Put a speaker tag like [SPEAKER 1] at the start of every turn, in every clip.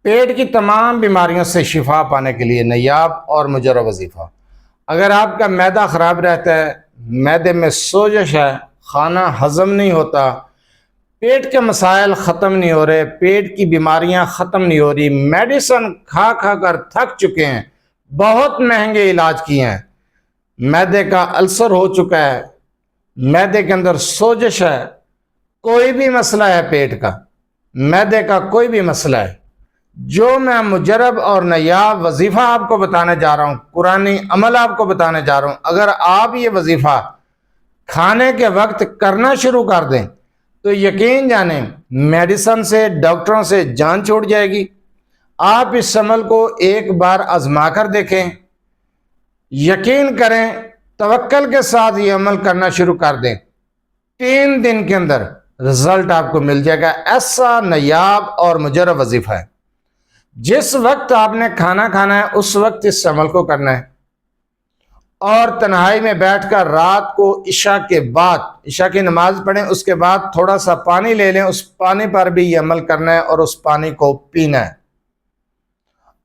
[SPEAKER 1] پیٹ کی تمام بیماریوں سے شفا پانے کے لیے نایاب اور مجرب وظیفہ۔ اگر آپ کا معدہ خراب رہتا ہے، معدے میں سوجش ہے، کھانا ہضم نہیں ہوتا، پیٹ کے مسائل ختم نہیں ہو رہے، پیٹ کی بیماریاں ختم نہیں ہو رہی، میڈیسن کھا کھا کر تھک چکے ہیں، بہت مہنگے علاج کیے ہیں، معدے کا السر ہو چکا ہے، معدے کے اندر سوجش ہے، کوئی بھی مسئلہ ہے پیٹ کا، معدے کا کوئی بھی مسئلہ ہے، جو میں مجرب اور نایاب وظیفہ آپ کو بتانے جا رہا ہوں، قرآنی عمل آپ کو بتانے جا رہا ہوں، اگر آپ یہ وظیفہ کھانے کے وقت کرنا شروع کر دیں تو یقین جانیں میڈیسن سے، ڈاکٹروں سے جان چھوٹ جائے گی۔ آپ اس عمل کو ایک بار آزما کر دیکھیں، یقین کریں، توکل کے ساتھ یہ عمل کرنا شروع کر دیں، 3 دن کے اندر رزلٹ آپ کو مل جائے گا۔ ایسا نایاب اور مجرب وظیفہ ہے، جس وقت آپ نے کھانا کھانا ہے اس وقت اس عمل کو کرنا ہے، اور تنہائی میں بیٹھ کر رات کو عشاء کے بعد، عشاء کی نماز پڑھیں، اس کے بعد تھوڑا سا پانی لے لیں، اس پانی پر بھی یہ عمل کرنا ہے اور اس پانی کو پینا ہے۔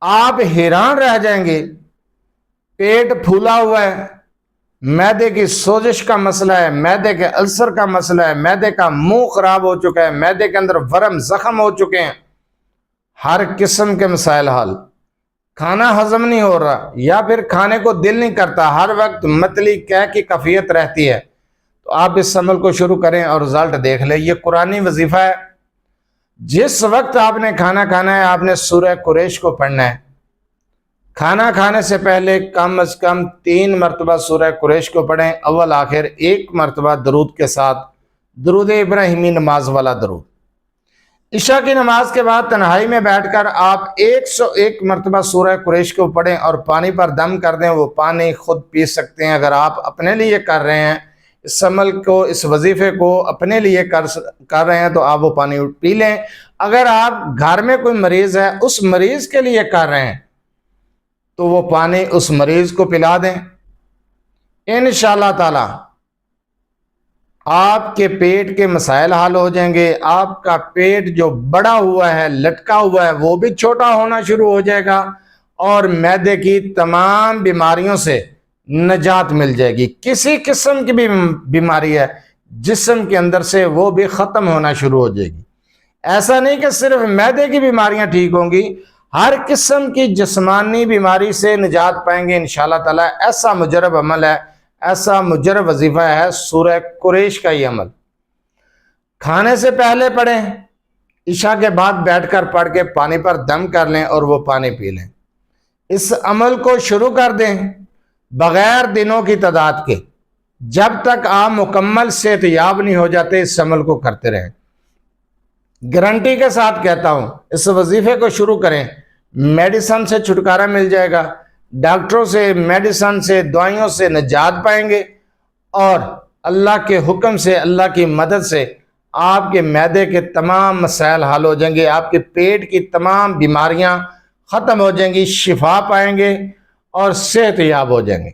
[SPEAKER 1] آپ حیران رہ جائیں گے، پیٹ پھولا ہوا ہے، معدے کی سوزش کا مسئلہ ہے، معدے کے السر کا مسئلہ ہے، معدے کا منہ خراب ہو چکا ہے، معدے کے اندر ورم زخم ہو چکے ہیں، ہر قسم کے مسائل حل، کھانا ہضم نہیں ہو رہا یا پھر کھانے کو دل نہیں کرتا، ہر وقت متلی قے کی کیفیت رہتی ہے، تو آپ اس عمل کو شروع کریں اور رزلٹ دیکھ لیں۔ یہ قرآنی وظیفہ ہے، جس وقت آپ نے کھانا کھانا ہے آپ نے سورہ قریش کو پڑھنا ہے، کھانا کھانے سے پہلے کم از کم 3 مرتبہ سورہ قریش کو پڑھیں، اول آخر 1 مرتبہ درود کے ساتھ، درود ابراہیمی نماز والا درود۔ عشاء کی نماز کے بعد تنہائی میں بیٹھ کر آپ 101 مرتبہ سورہ قریش کو پڑھیں اور پانی پر دم کر دیں، وہ پانی خود پی سکتے ہیں۔ اگر آپ اپنے لیے کر رہے ہیں اس عمل کو، اس وظیفے کو اپنے لیے کر رہے ہیں تو آپ وہ پانی پی لیں۔ اگر آپ گھر میں کوئی مریض ہے، اس مریض کے لیے کر رہے ہیں تو وہ پانی اس مریض کو پلا دیں، انشاءاللہ تعالی آپ کے پیٹ کے مسائل حل ہو جائیں گے، آپ کا پیٹ جو بڑا ہوا ہے، لٹکا ہوا ہے، وہ بھی چھوٹا ہونا شروع ہو جائے گا، اور معدے کی تمام بیماریوں سے نجات مل جائے گی۔ کسی قسم کی بھی بیماری ہے جسم کے اندر سے، وہ بھی ختم ہونا شروع ہو جائے گی۔ ایسا نہیں کہ صرف معدے کی بیماریاں ٹھیک ہوں گی، ہر قسم کی جسمانی بیماری سے نجات پائیں گے انشاءاللہ تعالی۔ ایسا مجرب عمل ہے، ایسا مجرب وظیفہ ہے سورہ قریش کا یہ عمل۔ کھانے سے پہلے پڑھیں، عشاء کے بعد بیٹھ کر پڑھ کے پانی پر دم کر لیں اور وہ پانی پی لیں۔ اس عمل کو شروع کر دیں بغیر دنوں کی تعداد کے، جب تک آپ مکمل صحت یاب نہیں ہو جاتے اس عمل کو کرتے رہیں۔ گارنٹی کے ساتھ کہتا ہوں، اس وظیفے کو شروع کریں، میڈیسن سے چھٹکارا مل جائے گا، ڈاکٹروں سے، میڈیسن سے، دوائیوں سے نجات پائیں گے، اور اللہ کے حکم سے، اللہ کی مدد سے آپ کے معدے کے تمام مسائل حل ہو جائیں گے، آپ کے پیٹ کی تمام بیماریاں ختم ہو جائیں گی، شفا پائیں گے اور صحت یاب ہو جائیں گے۔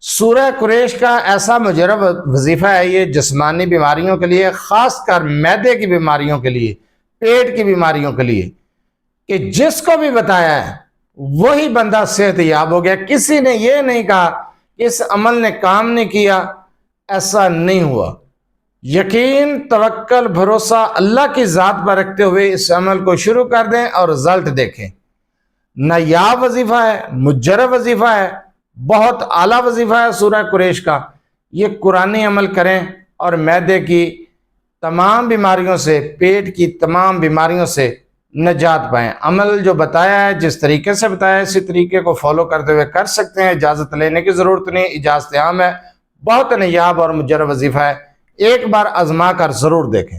[SPEAKER 1] سورہ قریش کا ایسا مجرب وظیفہ ہے یہ جسمانی بیماریوں کے لیے، خاص کر معدے کی بیماریوں کے لیے، پیٹ کی بیماریوں کے لیے، کہ جس کو بھی بتایا ہے وہی بندہ صحت یاب ہو گیا۔ کسی نے یہ نہیں کہا کہ اس عمل نے کام نہیں کیا، ایسا نہیں ہوا۔ یقین، توکل، بھروسہ اللہ کی ذات پر رکھتے ہوئے اس عمل کو شروع کر دیں اور رزلٹ دیکھیں۔ نایاب وظیفہ ہے، مجرب وظیفہ ہے، بہت اعلیٰ وظیفہ ہے سورہ قریش کا۔ یہ قرآنی عمل کریں اور معدے کی تمام بیماریوں سے، پیٹ کی تمام بیماریوں سے نجات پائیں۔ عمل جو بتایا ہے، جس طریقے سے بتایا ہے، اسی طریقے کو فالو کرتے ہوئے کر سکتے ہیں، اجازت لینے کی ضرورت نہیں، اجازت عام ہے۔ بہت نایاب اور مجرب وظیفہ ہے، ایک بار آزما کر ضرور دیکھیں۔